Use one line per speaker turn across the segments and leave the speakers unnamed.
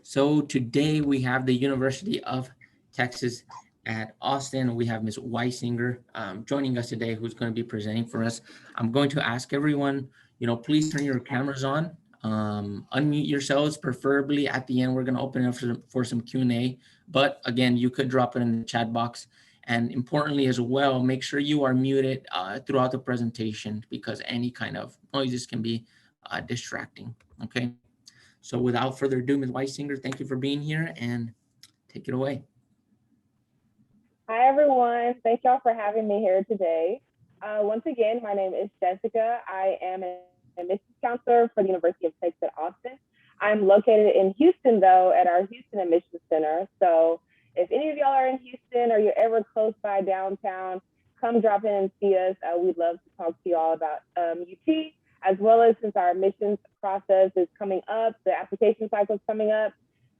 So today we have the University of Texas at Austin. We have Ms. Wysinger joining us today, who's going to be presenting for us. I'm going to ask everyone, please turn your cameras on, unmute yourselves, preferably at the end. We're going to open it up for some Q&A, but again, you could drop it in the chat box. And importantly as well, make sure you are muted throughout the presentation because any kind of noises can be distracting, okay? So without further ado, Ms. Wysinger, thank you for being here and take it away.
Hi, everyone. Thank y'all for having me here today. Once again, my name is Jessica. I am an admissions counselor for the University of Texas at Austin. I'm located in Houston, though, at our Houston Admissions Center. So if any of y'all are in Houston or you're ever close by downtown, come drop in and see us. We'd love to talk to y'all about UT, as well as since our admissions process is coming up, the application cycle is coming up,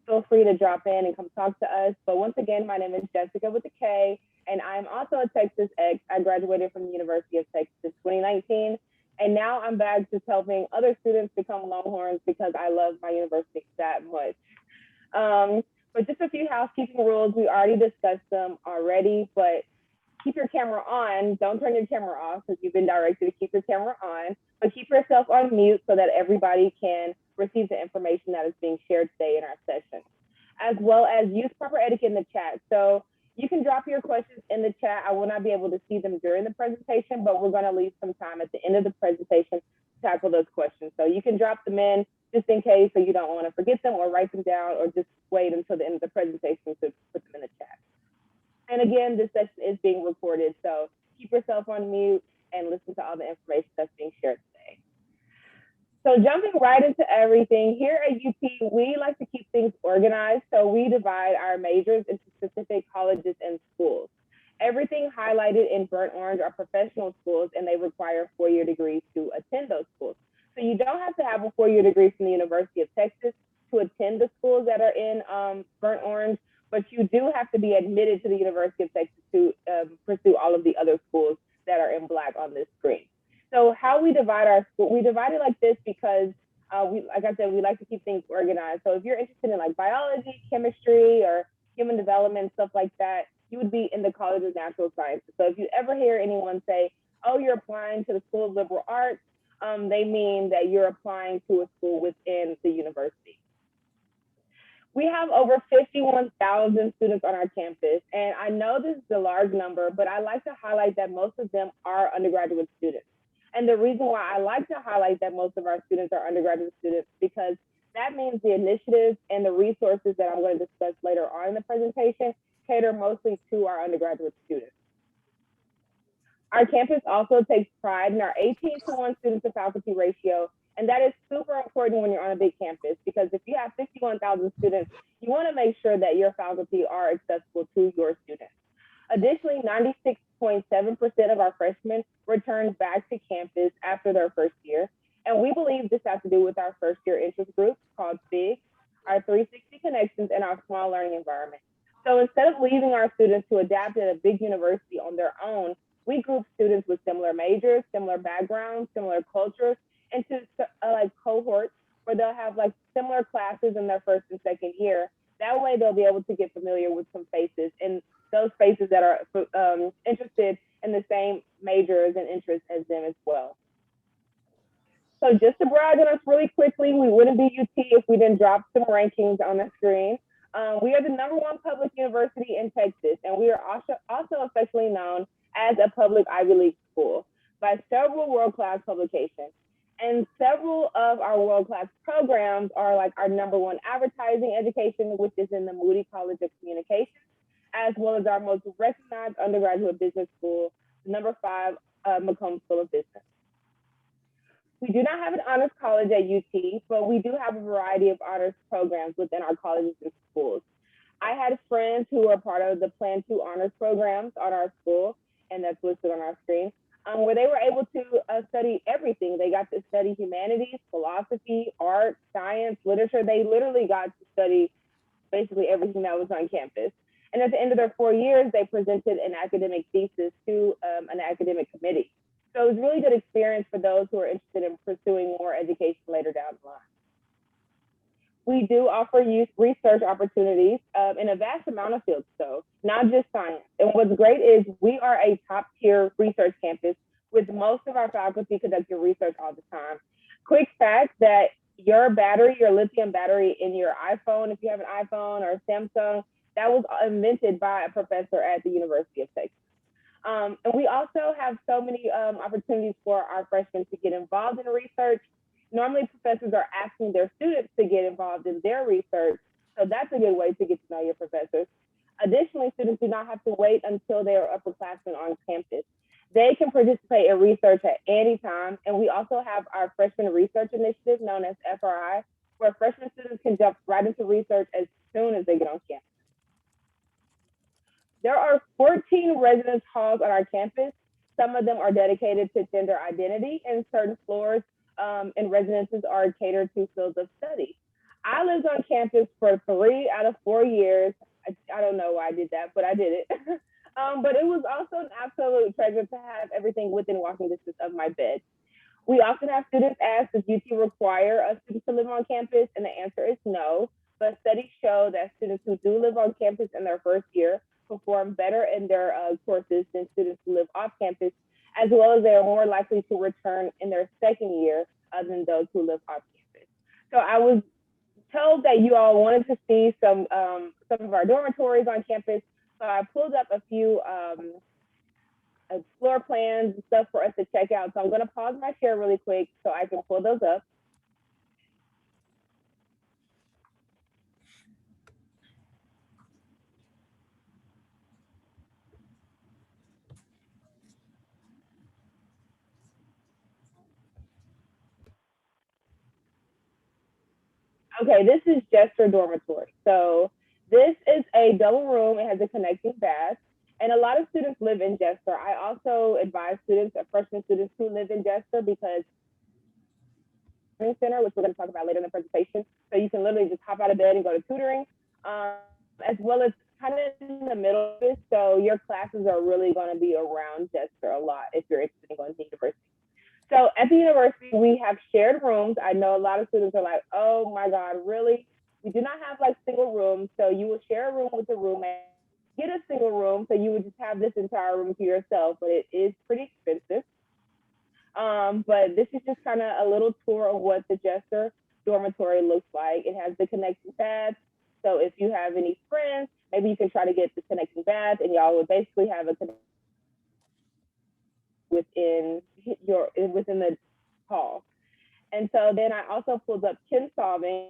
feel free to drop in and come talk to us. But once again, my name is Jessica with a K, and I'm also a Texas X. I graduated from the University of Texas in 2019, and now I'm back just helping other students become Longhorns because I love my university that much. But just a few housekeeping rules. We already discussed them already, but keep your camera on. Don't turn your camera off because you've been directed to keep your camera on, but keep yourself on mute so that everybody can receive the information that is being shared today in our session, as well as use proper etiquette in the chat. So you can drop your questions in the chat. I will not be able to see them during the presentation, but we're gonna leave some time at the end of the presentation to tackle those questions. So you can drop them in just in case, so you don't wanna forget them or write them down or just wait until the end of the presentation to put them in the chat. And again, this session is being recorded, so keep yourself on mute and listen to all the information that's being shared today. So jumping right into everything, here at UT, we like to keep things organized, so we divide our majors into specific colleges and schools. Everything highlighted in burnt orange are professional schools, and they require four-year degrees to attend those schools. So you don't have to have a four-year degree from the University of Texas to attend the schools that are in burnt orange, but you do have to be admitted to the University of Texas to pursue all of the other schools that are in black on this screen. So how we divide our school, we divide it like this because like I said, we like to keep things organized. So if you're interested in like biology, chemistry, or human development, stuff like that, you would be in the College of Natural Sciences. So if you ever hear anyone say, oh, you're applying to the School of Liberal Arts, they mean that you're applying to a school within the university. We have over 51,000 students on our campus, and I know this is a large number, but I like to highlight that most of them are undergraduate students. And the reason why I like to highlight that most of our students are undergraduate students, because that means the initiatives and the resources that I'm going to discuss later on in the presentation cater mostly to our undergraduate students. Our campus also takes pride in our 18-to-1 student to faculty ratio, and that is super important when you're on a big campus, because if you have 51,000 students, you want to make sure that your faculty are accessible to your students. Additionally, 96.7% of our freshmen return back to campus after their first year, and we believe this has to do with our first year interest groups called FIG, our 360 connections, and our small learning environment. So instead of leaving our students to adapt at a big university on their own, we group students with similar majors, similar backgrounds, similar cultures, into like cohorts where they'll have like similar classes in their first and second year. That way they'll be able to get familiar with some faces, and those faces that are interested in the same majors and interests as them as well. So just to brag on us really quickly, we wouldn't be UT if we didn't drop some rankings on the screen. We are the #1 public university in Texas, and we are also officially known as a public Ivy League school by several world-class publications. And several of our world-class programs are like our #1 advertising education, which is in the Moody College of Communications, as well as our most recognized undergraduate business school, the #5 Macomb School of Business. We do not have an honors college at UT, but we do have a variety of honors programs within our colleges and schools. I had friends who were part of the Plan 2 honors programs on our school, and that's listed on our screen, where they were able to study everything. They got to study humanities, philosophy, art, science, literature. They literally got to study basically everything that was on campus. And at the end of their 4 years, they presented an academic thesis to an academic committee. So it was a really good experience for those who are interested in pursuing more education later down the line. We do offer youth research opportunities in a vast amount of fields, though, not just science. And what's great is we are a top tier research campus with most of our faculty conducting research all the time. Quick fact that your battery, your lithium battery in your iPhone, if you have an iPhone or a Samsung, that was invented by a professor at the University of Texas. And we also have so many opportunities for our freshmen to get involved in research. Normally, professors are asking their students to get involved in their research, so that's a good way to get to know your professors. Additionally, students do not have to wait until they are upperclassmen on campus. They can participate in research at any time, and we also have our Freshman Research Initiative, known as FRI, where freshman students can jump right into research as soon as they get on campus. There are 14 residence halls on our campus. Some of them are dedicated to gender identity, and certain floors and residences are catered to fields of study. I lived on campus for 3 out of 4 years. I don't know why I did that, but I did it. But it was also an absolute treasure to have everything within walking distance of my bed. We often have students ask, does UT require a student to live on campus? And the answer is no. But studies show that students who do live on campus in their first year perform better in their courses than students who live off campus, as well as they are more likely to return in their second year than those who live off campus. So I was told that you all wanted to see some of our dormitories on campus. So I pulled up a few floor plans and stuff for us to check out. So I'm going to pause my share really quick so I can pull those up. Okay, this is Jester Dormitory. So this is a double room. It has a connecting bath. And a lot of students live in Jester. I also advise students, freshman students who live in Jester, because center, which we're going to talk about later in the presentation. So you can literally just hop out of bed and go to tutoring, as well as kind of in the middle of this. So your classes are really going to be around Jester a lot if you're interested in going to university. So at the university, we have shared rooms. I know a lot of students are like, oh my God, really? We do not have like single rooms. So you will share a room with a roommate, get a single room. So you would just have this entire room to yourself, but it is pretty expensive. But this is just kind of a little tour of what the Jester dormitory looks like. It has the connecting baths. So if you have any friends, maybe you can try to get the connecting bath, and y'all would basically have a within the hall. And so then I also pulled up Kinsolving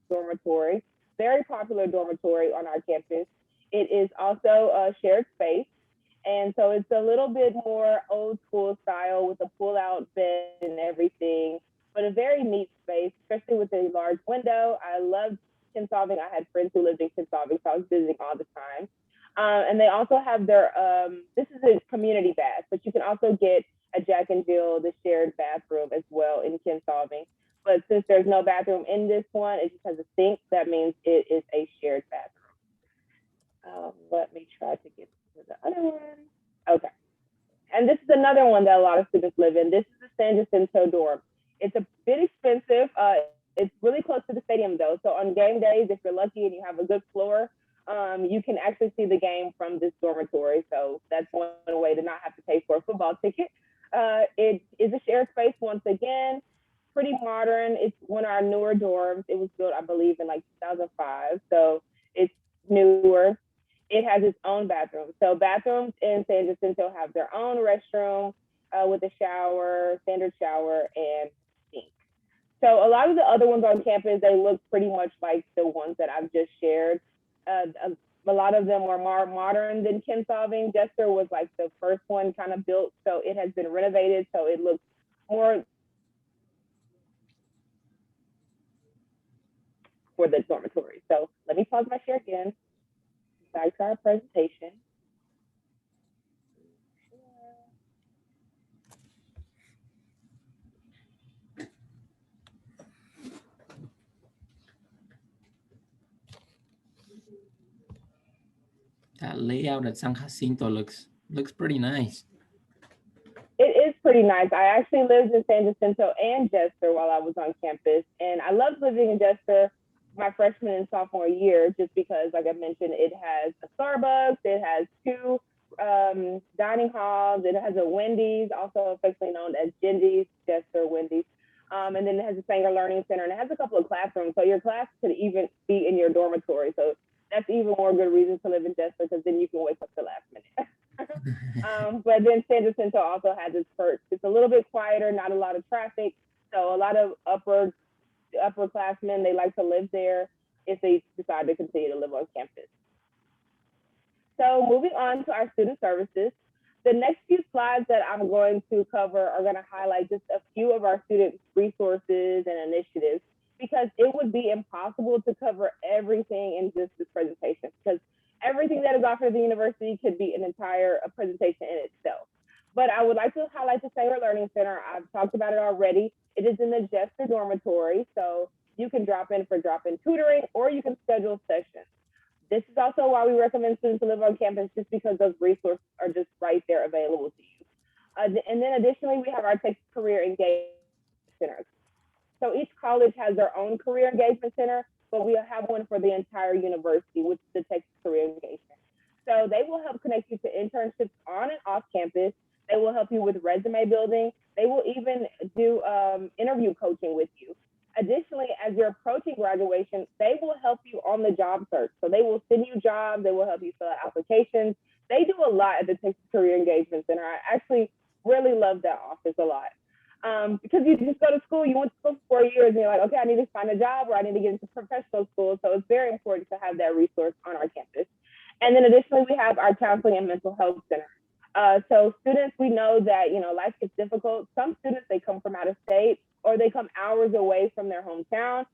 dormitory, very popular dormitory on our campus. It is also a shared space. And so it's a little bit more old school style with a pull out bed and everything, but a very neat space, especially with a large window. I loved Kinsolving. I had friends who lived in Kinsolving, so I was visiting all the time. And they also have their, this is a community bath, but you can also get a Jack and Jill, the shared bathroom as well in Kinsolving. But since there's no bathroom in this one, it just has a sink. That means it is a shared bathroom. Let me try to get to the other one. Okay. And this is another one that a lot of students live in. This is the San Jacinto dorm. It's a bit expensive. It's really close to the stadium though. So on game days, if you're lucky and you have a good floor, you can actually see the game from this dormitory. So that's one way to not have to pay for a football ticket. It is a shared space once again, pretty modern. It's one of our newer dorms. It was built, I believe, in like 2005. So it's newer. It has its own bathroom. So bathrooms in San Jacinto have their own restroom with a shower, standard shower, and sink. So a lot of the other ones on campus, they look pretty much like the ones that I've just shared. A lot of them are more modern than Kinsolving. Jester was like the first one kind of built, so it has been renovated, so it looks more for the dormitory. So let me pause my share again. Back to our presentation.
That layout at San Jacinto looks pretty nice.
It is pretty nice. I actually lived in San Jacinto and Jester while I was on campus, and I loved living in Jester my freshman and sophomore year just because, like I mentioned, it has a Starbucks, it has two dining halls, it has a Wendy's, also affectionately known as Gindy's, Jester Wendy's. And then it has a Sanger Learning Center, and it has a couple of classrooms. So your class could even be in your dormitory. So that's even more good reason to live in Jester, because then you can wake up the last minute. But then San Jacinto also has its perks. It's a little bit quieter, not a lot of traffic. So a lot of upperclassmen, they like to live there if they decide to continue to live on campus. So moving on to our student services, the next few slides that I'm going to cover are going to highlight just a few of our student resources and initiatives, because it would be impossible to cover everything in just this presentation, because everything that is offered at the university could be an entire presentation in itself. But I would like to highlight the Sanger Learning Center. I've talked about it already. It is in the Jester dormitory, so you can drop in for drop-in tutoring, or you can schedule sessions. This is also why we recommend students to live on campus, just because those resources are just right there available to you. And then additionally, we have our Texas Career Engagement Centers. So each college has their own career engagement center, but we have one for the entire university, which is the Texas Career Engagement. So they will help connect you to internships on and off campus. They will help you with resume building. They will even do interview coaching with you. Additionally, as you're approaching graduation, they will help you on the job search. So they will send you jobs. They will help you fill out applications. They do a lot at the Texas Career Engagement Center. I actually really love that office a lot. Because you just go to school, you went to school for 4 years, and you're like, okay, I need to find a job, or I need to get into professional school. So it's very important to have that resource on our campus. And then additionally, we have our Counseling and Mental Health Center. So students, we know that, life gets difficult. Some students, they come from out of state, or they come hours away from their hometown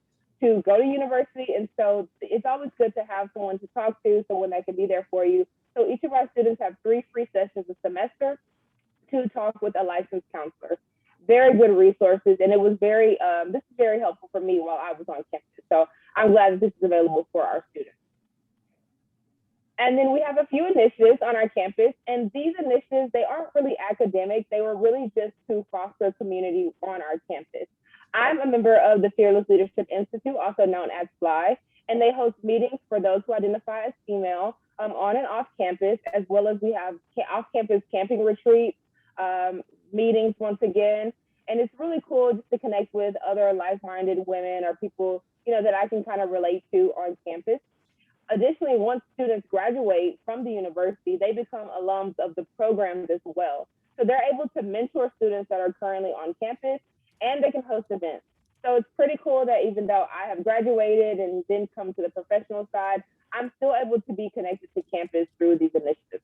to go to university. And so it's always good to have someone to talk to, someone that can be there for you. So each of our students have 3 free sessions a semester to talk with a licensed counselor. Very good resources. And it was this is very helpful for me while I was on campus. So I'm glad that this is available for our students. And then we have a few initiatives on our campus, and these initiatives, they aren't really academic. They were really just to foster community on our campus. I'm a member of the Fearless Leadership Institute, also known as FLY, and they host meetings for those who identify as female on and off campus, as well as we have off-campus camping retreats, meetings once again. And it's really cool just to connect with other like-minded women or people, that I can kind of relate to on campus. Additionally, once students graduate from the university, they become alums of the programs as well. So they're able to mentor students that are currently on campus, and they can host events. So it's pretty cool that even though I have graduated and then come to the professional side, I'm still able to be connected to campus through these initiatives.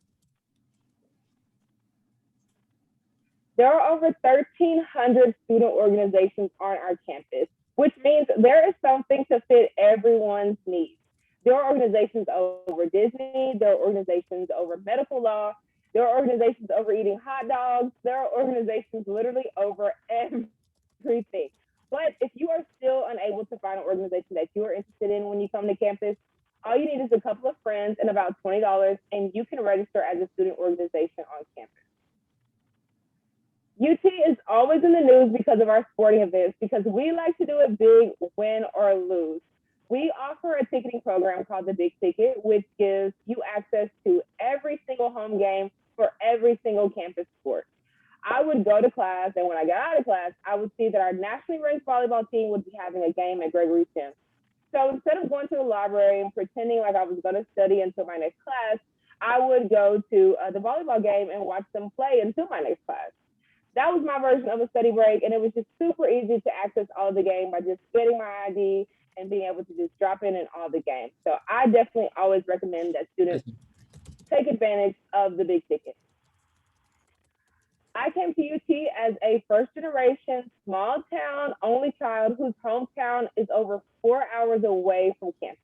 There are over 1,300 student organizations on our campus, which means there is something to fit everyone's needs. There are organizations over Disney, there are organizations over medical law, there are organizations over eating hot dogs, there are organizations literally over everything. But if you are still unable to find an organization that you are interested in when you come to campus, all you need is a couple of friends and about $20, and you can register as a student organization on campus. UT is always in the news because of our sporting events, because we like to do it big, win or lose. We offer a ticketing program called the Big Ticket, which gives you access to every single home game for every single campus sport. I would go to class, and when I got out of class, I would see that our nationally ranked volleyball team would be having a game at Gregory Gym. So instead of going to the library and pretending like I was going to study until my next class, I would go to the volleyball game and watch them play until my next class. That was my version of a study break, and it was just super easy to access all of the game by just getting my ID and being able to just drop in all the games. So I definitely always recommend that students take advantage of the Big Ticket. I came to UT as a first generation, small town, only child whose hometown is over 4 hours away from campus.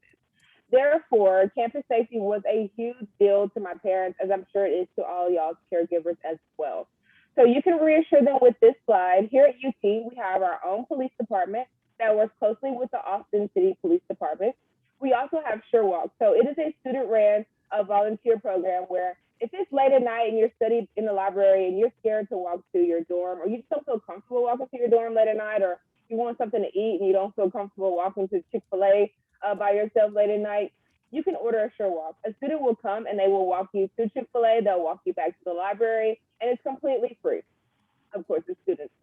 Therefore, campus safety was a huge deal to my parents, as I'm sure it is to all y'all's caregivers as well. So you can reassure them with this slide. Here at UT, we have our own police department that works closely with the Austin City Police Department. We also have SureWalk. So it is a student-ran volunteer program where if it's late at night and you're studying in the library and you're scared to walk to your dorm, or you just don't feel comfortable walking to your dorm late at night, or you want something to eat and you don't feel comfortable walking to Chick-fil-A by yourself late at night, you can order a sure walk. A student will come and they will walk you to Chick-fil-A, they'll walk you back to the library, and it's completely free. Of course, the students.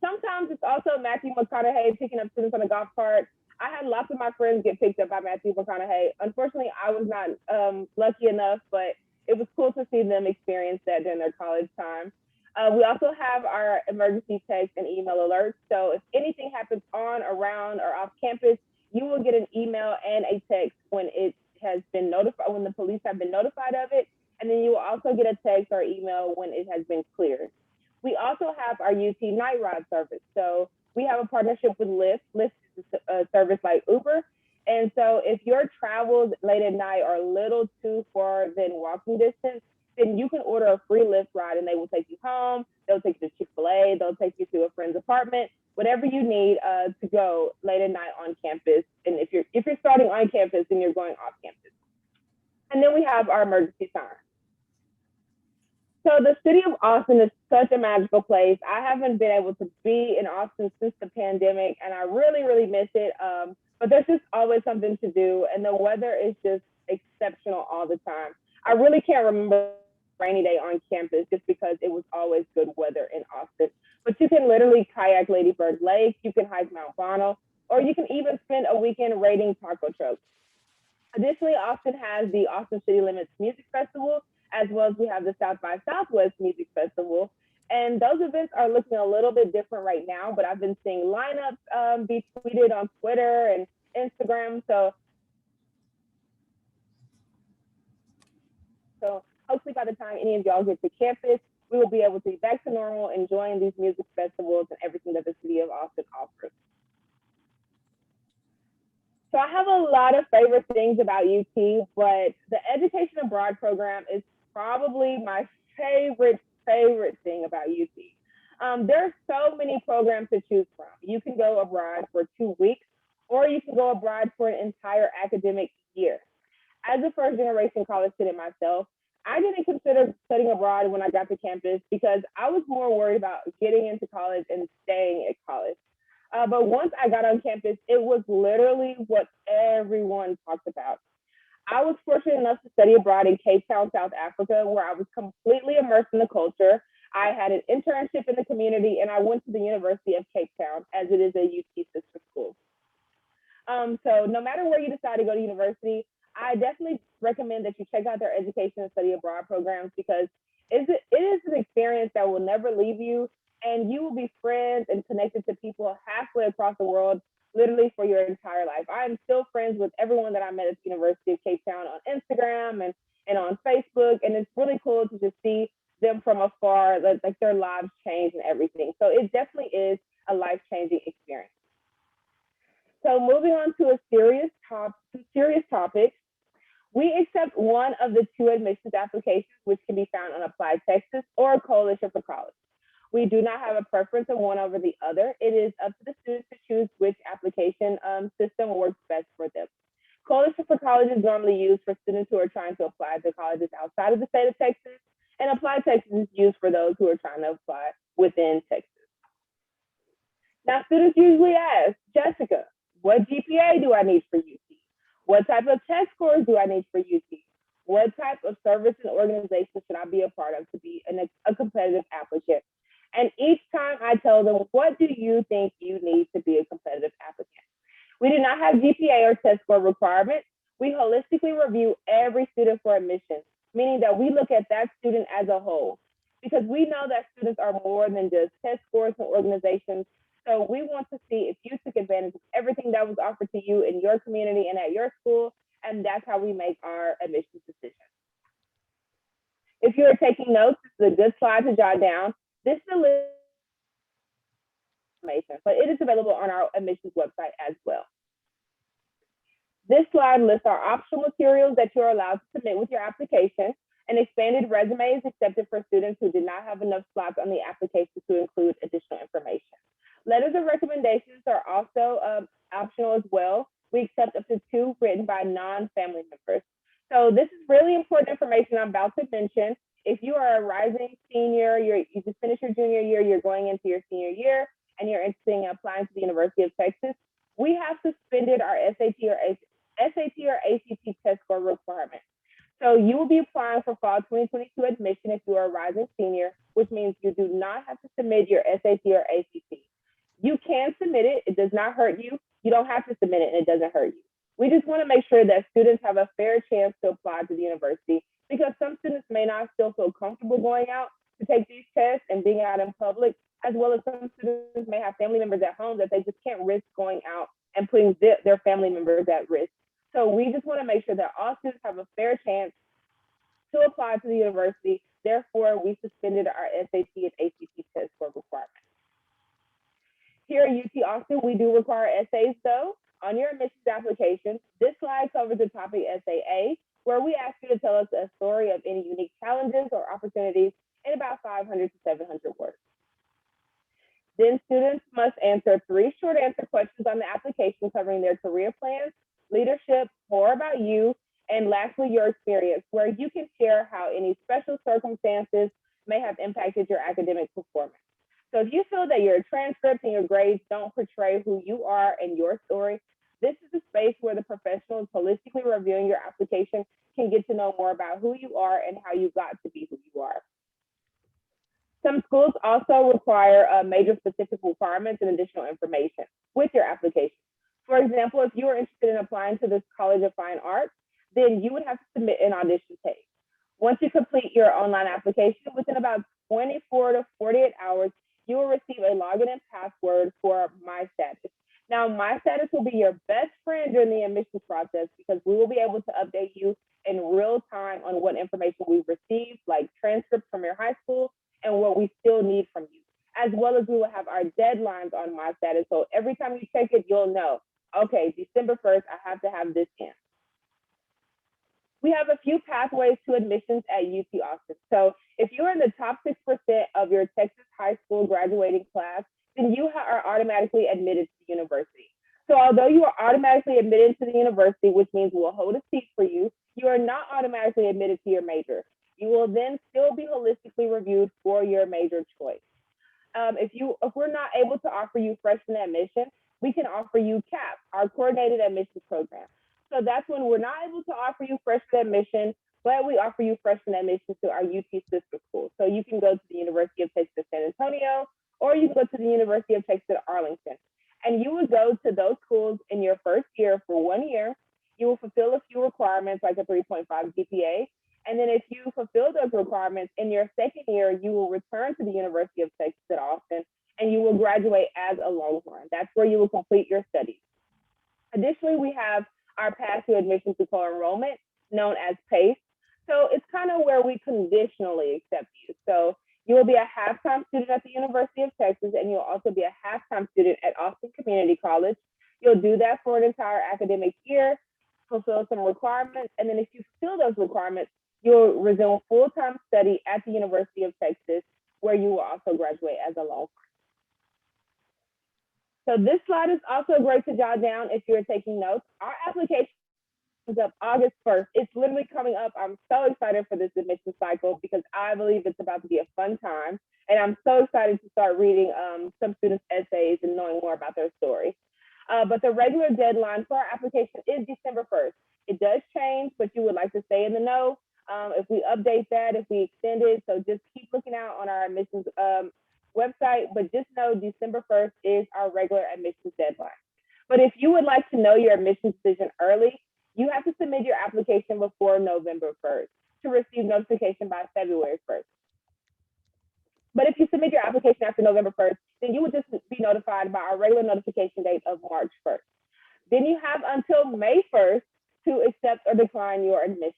Sometimes it's also Matthew McConaughey picking up students on a golf cart. I had lots of my friends get picked up by Matthew McConaughey. Unfortunately, I was not lucky enough, but it was cool to see them experience that during their college time. We also have our emergency text and email alerts. So if anything happens on, around, or off campus, you will get an email and a text when it has been notified, when the police have been notified of it. And then you will also get a text or email when it has been cleared. We also have our UT night ride service. So we have a partnership with Lyft. Lyft is a service like Uber. And so if your travels late at night are a little too far than walking distance, then you can order a free Lyft ride and they will take you home. They'll take you to Chick-fil-A. They'll take you to a friend's apartment, whatever you need to go late at night on campus. And if you're starting on campus, then you're going off campus. And then we have our emergency siren. So the city of Austin is such a magical place. I haven't been able to be in Austin since the pandemic, and I really, really miss it. But there's just always something to do, and the weather is just exceptional all the time. I really can't remember a rainy day on campus just because it was always good weather in Austin. But you can literally kayak Lady Bird Lake, you can hike Mount Bonnell, or you can even spend a weekend raiding taco trucks. Additionally, Austin has the Austin City Limits Music Festival, as well as we have the South by Southwest Music Festival. And those events are looking a little bit different right now, but I've been seeing lineups be tweeted on Twitter and Instagram. So hopefully by the time any of y'all get to campus, we will be able to be back to normal, enjoying these music festivals and everything that the city of Austin offers. So I have a lot of favorite things about UT, but the Education Abroad program is probably my favorite thing about UT. There are so many programs to choose from. You can go abroad for 2 weeks, or you can go abroad for an entire academic year. As a first generation college student myself, I didn't consider studying abroad when I got to campus because I was more worried about getting into college and staying at college. But once I got on campus, it was literally what everyone talked about. I was fortunate enough to study abroad in Cape Town, South Africa, where I was completely immersed in the culture. I had an internship in the community, and I went to the University of Cape Town, as it is a UT sister school. So no matter where you decide to go to university, I definitely recommend that you check out their education and study abroad programs because it is an experience that will never leave you, and you will be friends and connected to people halfway across the world, literally for your entire life. I am still friends with everyone that I met at the University of Cape Town on Instagram and on Facebook, and it's really cool to just see them from afar, like their lives change and everything. So it definitely is a life-changing experience. So moving on to some serious topics, we accept one of the two admissions applications, which can be found on Applied Texas or Coalition for College. We do not have a preference of one over the other. It is up to the students to choose which application system works best for them. Coalition for College is normally used for students who are trying to apply to colleges outside of the state of Texas, and Applied Texas is used for those who are trying to apply within Texas. Now, students usually ask, Jessica, what GPA do I need for UT? What type of test scores do I need for UT? What type of service and organization should I be a part of to be a competitive applicant? And each time I tell them, what do you think you need to be a competitive applicant? We do not have GPA or test score requirements. We holistically review every student for admission, meaning that we look at that student as a whole, because we know that students are more than just test scores and organizations. So we want to see if you took advantage of everything that was offered to you in your community and at your school, and that's how we make our admissions decisions. If you are taking notes, this is a good slide to jot down. This is a list of information, but it is available on our admissions website as well. This slide lists our optional materials that you're allowed to submit with your application. An expanded resume is accepted for students who did not have enough slots on the application to include additional information. Letters of recommendations are also optional as well. We accept up to 2 written by non-family members. So this is really important information I'm about to mention. If you are a rising senior, you just finished your junior year, you're going into your senior year, and you're interested in applying to the University of Texas, we have suspended our SAT or ACT test score requirement. So you will be applying for fall 2022 admission if you are a rising senior, which means you do not have to submit your SAT or ACT. You can submit it. It does not hurt you. You don't have to submit it, and it doesn't hurt you. We just want to make sure that students have a fair chance to apply to the university, because some students may not still feel comfortable going out to take these tests and being out in public, as well as some students may have family members at home that they just can't risk going out and putting their family members at risk. So we just want to make sure that all students have a fair chance to apply to the university. Therefore, we suspended our SAT and ACT test score requirements. Here at UT Austin, we do require essays though. On your admissions application, this slide covers the topic SAA, where we ask you to tell us a story of any unique challenges or opportunities in about 500 to 700 words. Then students must answer 3 short answer questions on the application covering their career plans, leadership, more about you, and lastly, your experience, where you can share how any special circumstances may have impacted your academic performance. So if you feel that your transcripts and your grades don't portray who you are and your story, this is a space where the professionals holistically reviewing your application can get to know more about who you are and how you got to be who you are. Some schools also require major specific requirements and additional information with your application. For example, if you are interested in applying to this College of Fine Arts, then you would have to submit an audition tape. Once you complete your online application, within about 24 to 48 hours, you will receive a login and password for My Status. Now, My Status will be your best friend during the admissions process, because we will be able to update you in real time on what information we've received, like transcripts from your high school and what we still need from you, as well as we will have our deadlines on My Status. So every time you check it, you'll know, okay, December 1st, I have to have this in. We have a few pathways to admissions at UT Austin. So if you're in the top 6% of your Texas high school graduating class, then you are automatically admitted to the university. So although you are automatically admitted to the university, which means we'll hold a seat for you, you are not automatically admitted to your major. You will then still be holistically reviewed for your major choice. If we're not able to offer you freshman admission, we can offer you CAP, our coordinated admissions program. So that's when we're not able to offer you freshman admission, but we offer you freshman admission to our UT sister school. So you can go to the University of Texas San Antonio, or you can go to the University of Texas Arlington. And you would go to those schools in your first year for 1 year. You will fulfill a few requirements like a 3.5 GPA. And then if you fulfill those requirements in your second year, you will return to the University of Texas at Austin, and you will graduate as a Longhorn. That's where you will complete your studies. Additionally, we have our path to admission to co-enrollment, known as PACE. So it's kind of where we conditionally accept you. So you will be a half-time student at the University of Texas, and you'll also be a half-time student at Austin Community College. You'll do that for an entire academic year, fulfill some requirements, and then if you fulfill those requirements, you'll resume full-time study at the University of Texas, where you will also graduate as a Longhorn. So this slide is also great to jot down if you're taking notes. Our application is up August 1st. It's literally coming up. I'm so excited for this admission cycle, because I believe it's about to be a fun time. And I'm so excited to start reading some students' essays and knowing more about their story. But the regular deadline for our application is December 1st. It does change, but you would like to stay in the know. If we update that, if we extend it, so just keep looking out on our admissions website, but just know December 1st is our regular admissions deadline. But if you would like to know your admissions decision early, you have to submit your application before November 1st to receive notification by February 1st. But if you submit your application after November 1st, then you would just be notified by our regular notification date of March 1st. Then you have until May 1st to accept or decline your admission.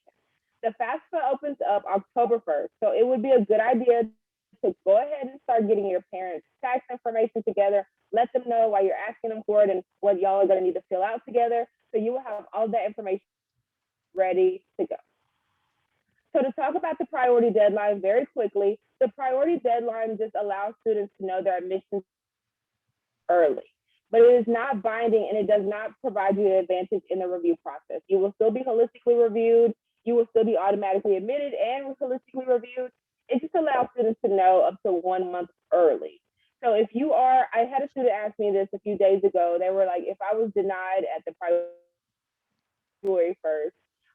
The FAFSA opens up October 1st, so it would be a good idea to go ahead and start getting your parents' tax information together. Let them know why you're asking them for it and what y'all are going to need to fill out together, so you will have all that information ready to go. So to talk about the priority deadline very quickly, the priority deadline just allows students to know their admissions early, but it is not binding and it does not provide you an advantage in the review process. You will still be holistically reviewed. you will still be automatically admitted and holistically reviewed. It just allows students to know up to 1 month early. So if you are, I had a student ask me this a few days ago. They were like, if I was denied at the February 1st,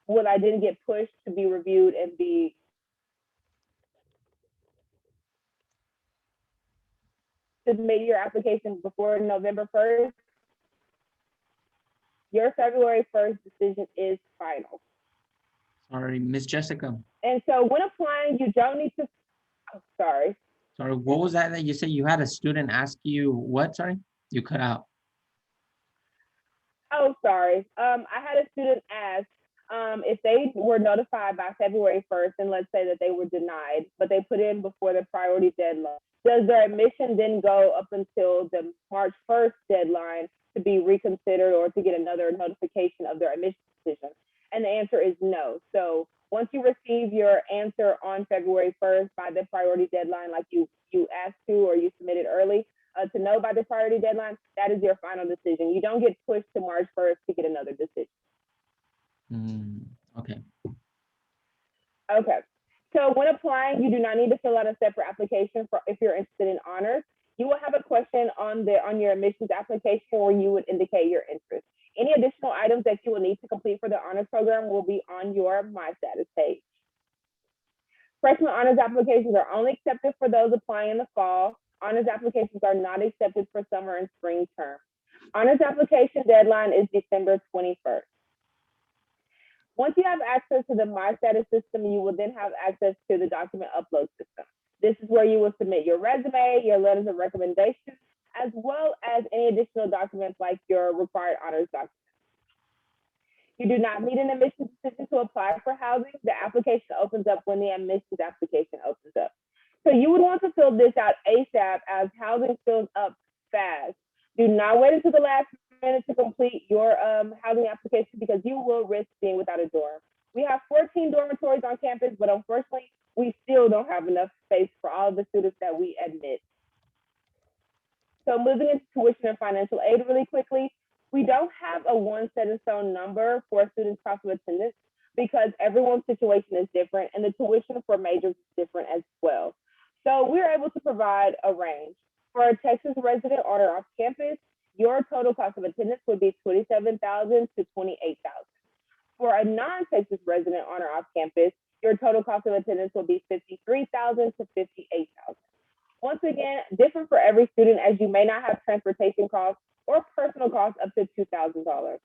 would I then get pushed to be reviewed and be submit your application before November 1st? Your February 1st decision is final.
Sorry, Miss Jessica.
And so when applying, you don't need to, oh, sorry.
Sorry, what was that you said? You had a student ask you what? Sorry, you cut out.
Oh, sorry. I had a student ask if they were notified by February 1st, and let's say that they were denied, but they put in before the priority deadline, does their admission then go up until the March 1st deadline to be reconsidered or to get another notification of their admission decision? And the answer is no. So once you receive your answer on February 1st by the priority deadline, like you asked to or you submitted early, to know by the priority deadline, that is your final decision. You don't get pushed to March 1st to get another decision.
Okay.
Okay. So when applying, you do not need to fill out a separate application for if you're interested in honors. You will have a question on your admissions application where you would indicate your interest. Any additional items that you will need to complete for the honors program will be on your My Status page. Freshman honors applications are only accepted for those applying in the fall. Honors applications are not accepted for summer and spring term. Honors application deadline is December 21st. Once you have access to the My Status system, you will then have access to the document upload system. This is where you will submit your resume, your letters of recommendation, as well as any additional documents like your required honors documents. You do not need an admissions decision to apply for housing. The application opens up when the admissions application opens up. So you would want to fill this out ASAP as housing fills up fast. Do not wait until the last minute to complete your housing application because you will risk being without a dorm. We have 14 dormitories on campus, but unfortunately, we still don't have enough space for all of the students that we admit. So moving into tuition and financial aid really quickly, we don't have a one set in stone number for a student's cost of attendance because everyone's situation is different and the tuition for majors is different as well. So we're able to provide a range. For a Texas resident on or off campus, your total cost of attendance would be $27,000 to $28,000. For a non-Texas resident on or off campus, your total cost of attendance will be $53,000 to $58,000. Once again, different for every student as you may not have transportation costs or personal costs up to $2,000.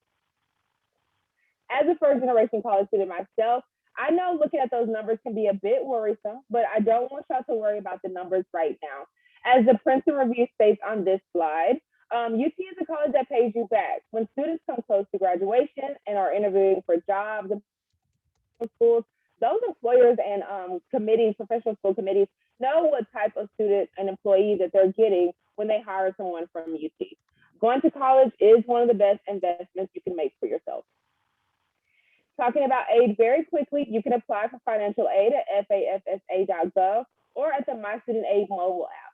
As a first generation college student myself, I know looking at those numbers can be a bit worrisome, but I don't want y'all to worry about the numbers right now. As the Princeton Review states on this slide, UT is a college that pays you back. When students come close to graduation and are interviewing for jobs in schools, those employers and committees, professional school committees, know what type of student and employee that they're getting when they hire someone from UT. Going to college is one of the best investments you can make for yourself. Talking about aid very quickly, you can apply for financial aid at fafsa.gov or at the My Student Aid mobile app.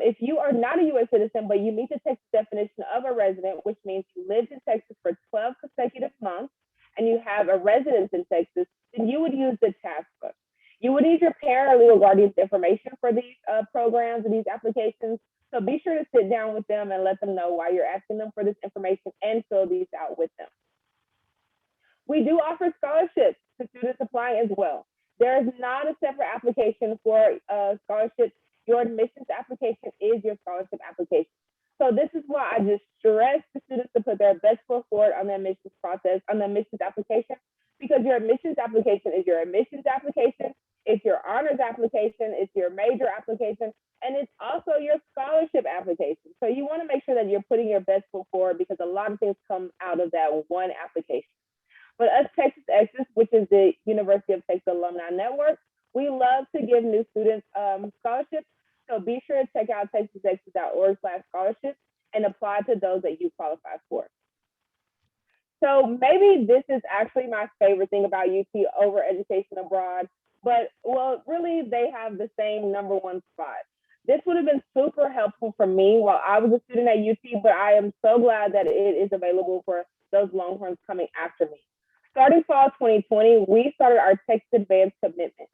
If you are not a U.S. citizen, but you meet the Texas definition of a resident, which means you lived in Texas for 12 consecutive months and you have a residence in Texas, then you would use the task book. You would need your parent or legal guardian's information for these programs and these applications. So be sure to sit down with them and let them know why you're asking them for this information and fill these out with them. We do offer scholarships to students applying as well. There is not a separate application for scholarships. Your admissions application is your scholarship application. So this is why I just stress the students to put their best foot forward on the admissions process, on the admissions application, because your admissions application is your admissions application, it's your honors application, it's your major application, and it's also your scholarship application. So you want to make sure that you're putting your best foot forward because a lot of things come out of that one application. But us Texas Exes, which is the University of Texas Alumni Network, we love to give new students scholarships. So be sure to check out texasexes.org/scholarships and apply to those that you qualify for. So maybe this is actually my favorite thing about UT over education abroad, but well, really they have the same number one spot. This would have been super helpful for me while I was a student at UT, but I am so glad that it is available for those Longhorns coming after me. starting fall 2020, we started our Texas Advanced Commitment.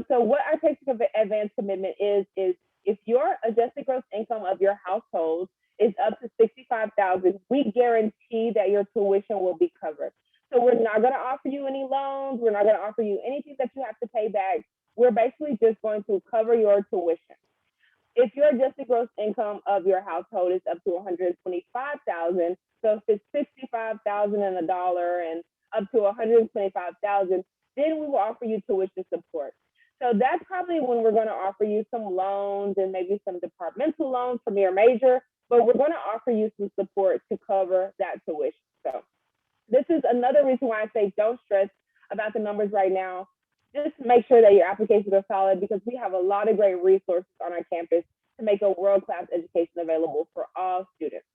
So what our Texas Advanced Commitment is if your adjusted gross income of your household is up to 65,000, we guarantee that your tuition will be covered. So we're not going to offer you any loans. We're not going to offer you anything that you have to pay back. We're basically just going to cover your tuition. If your adjusted gross income of your household is up to 125,000, so if it's 65,000 and a dollar and up to 125,000, then we will offer you tuition support. So that's probably when we're going to offer you some loans and maybe some departmental loans from your major, but we're going to offer you some support to cover that tuition. So this is another reason why I say don't stress about the numbers right now. Just make sure that your applications are solid, because we have a lot of great resources on our campus to make a world-class education available for all students.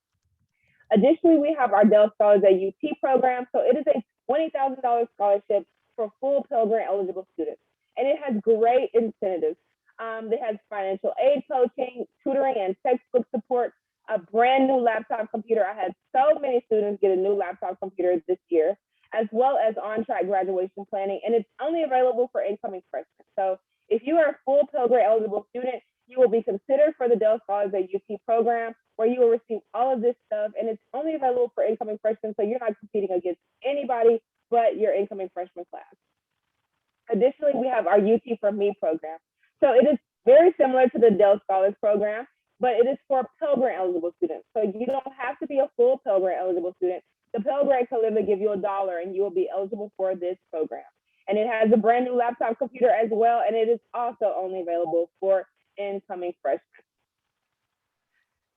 Additionally, we have our Dell Scholars at UT program. So it is a $20,000 scholarship for full Pell Grant eligible students. And it has great incentives. It has financial aid coaching, tutoring and textbook support, a brand new laptop computer. I had so many students get a new laptop computer this year, as well as on-track graduation planning. And it's only available for incoming freshmen. So if you are a full Pell Grant eligible student, you will be considered for the Dell Scholars at UT program, where you will receive all of this stuff. And it's only available for incoming freshmen. So you're not competing against anybody but your incoming freshman class. Additionally, we have our UT for Me program. So it is very similar to the Dell Scholars program, but it is for Pell Grant eligible students. So you don't have to be a full Pell Grant eligible student. The Pell Grant can literally give you $1 and you will be eligible for this program. And it has a brand new laptop computer as well, and it is also only available for incoming freshmen.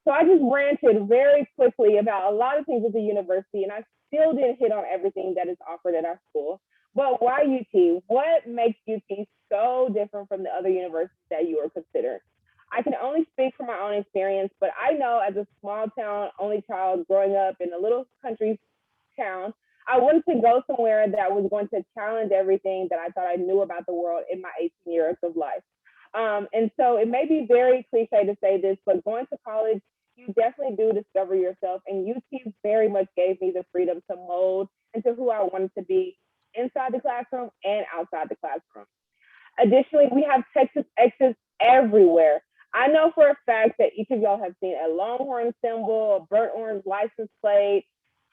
So I just ranted very quickly about a lot of things at the university, and I still didn't hit on everything that is offered at our school. But why UT? What makes UT so different from the other universities that you are considering? I can only speak from my own experience, but I know as a small town only child growing up in a little country town, I wanted to go somewhere that was going to challenge everything that I thought I knew about the world in my 18 years of life. And so it may be very cliche to say this, but going to college, you definitely do discover yourself. And UT very much gave me the freedom to mold into who I wanted to be inside the classroom and outside the classroom. Additionally, we have Texas extras everywhere. I know for a fact that each of y'all have seen a Longhorn symbol, a burnt orange license plate,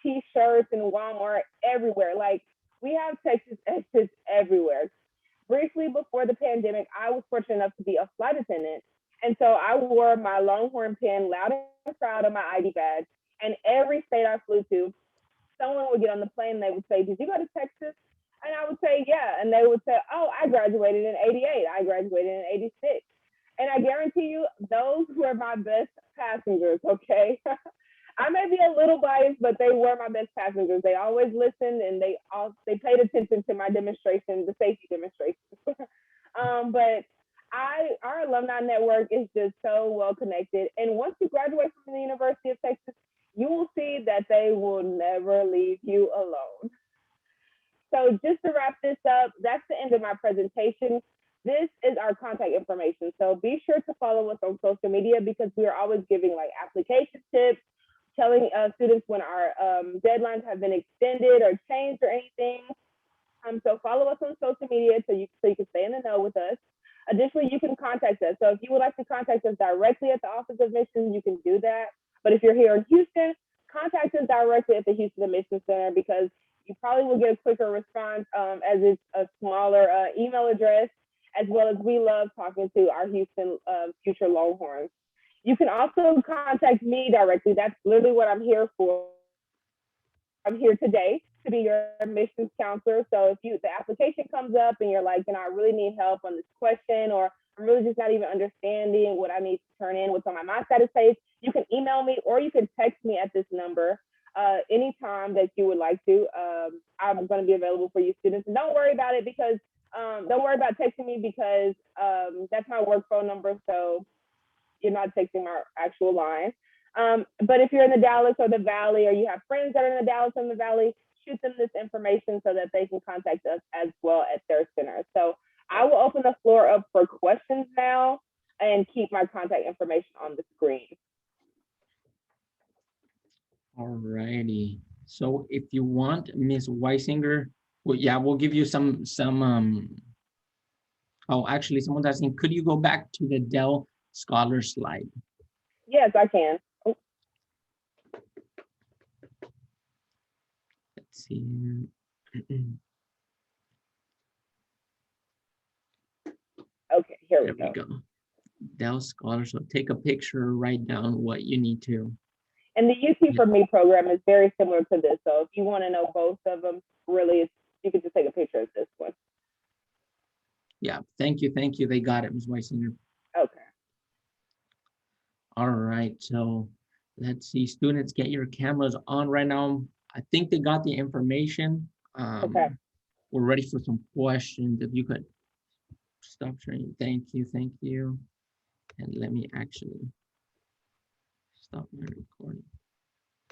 T-shirts in Walmart, everywhere. Like, we have Texas extras everywhere. Briefly before the pandemic, I was fortunate enough to be a flight attendant. And so I wore my Longhorn pin loud and proud on my ID badge. And every state I flew to, someone would get on the plane and they would say, "Did you go to Texas?" And I would say, "Yeah." And they would say, "Oh, I graduated in 88. I graduated in 86. And I guarantee you, those were my best passengers, okay? I may be a little biased, but they were my best passengers. They always listened, and they paid attention to my demonstration, the safety demonstration. But our alumni network is just so well connected. And once you graduate from the University of Texas, you will see that they will never leave you alone. So just to wrap this up, that's the end of my presentation. This is our contact information. So be sure to follow us on social media, because we are always giving like application tips, telling students when our deadlines have been extended or changed or anything. So follow us on social media so you can stay in the know with us. Additionally, you can contact us. So if you would like to contact us directly at the Office of Admissions, you can do that. But if you're here in Houston, contact us directly at the Houston Admissions Center, because you probably will get a quicker response as it's a smaller email address, as well as we love talking to our Houston future Longhorns. You can also contact me directly. That's literally what I'm here for. I'm here today to be your admissions counselor. So if the application comes up and you're like, I really need help on this question, or I'm really just not even understanding what I need to turn in, what's on my status page, you can email me or you can text me at this number anytime that you would like to. I'm going to be available for you students. And don't worry about it, because don't worry about texting me, because that's my work phone number. So you're not texting my actual line. But if you're in the Dallas or the Valley, or you have friends that are in the Dallas and the Valley, shoot them this information so that they can contact us as well at their center. So I will open the floor up for questions now and keep my contact information on the screen.
All righty. So if you want, Ms. Wysinger, Well, yeah, we'll give you some oh, actually, someone's asking, could you go back to the Dell Scholars slide?
Yes, I can. Oh,
Let's see.
okay, here
There
we
we
go.
go. Dell Scholars. So take a picture, write down what you need to.
And the UT for Me program is very similar to this. So if you want to know both of them, really, you could just take a picture of this one.
Yeah, thank you. Thank you. They got it, Ms. Wysinger.
Okay.
All right, so let's see. Students, get your cameras on right now. I think they got the information.
Okay.
We're ready for some questions. If you could stop sharing. Thank you. Thank you. And let me actually stop my recording.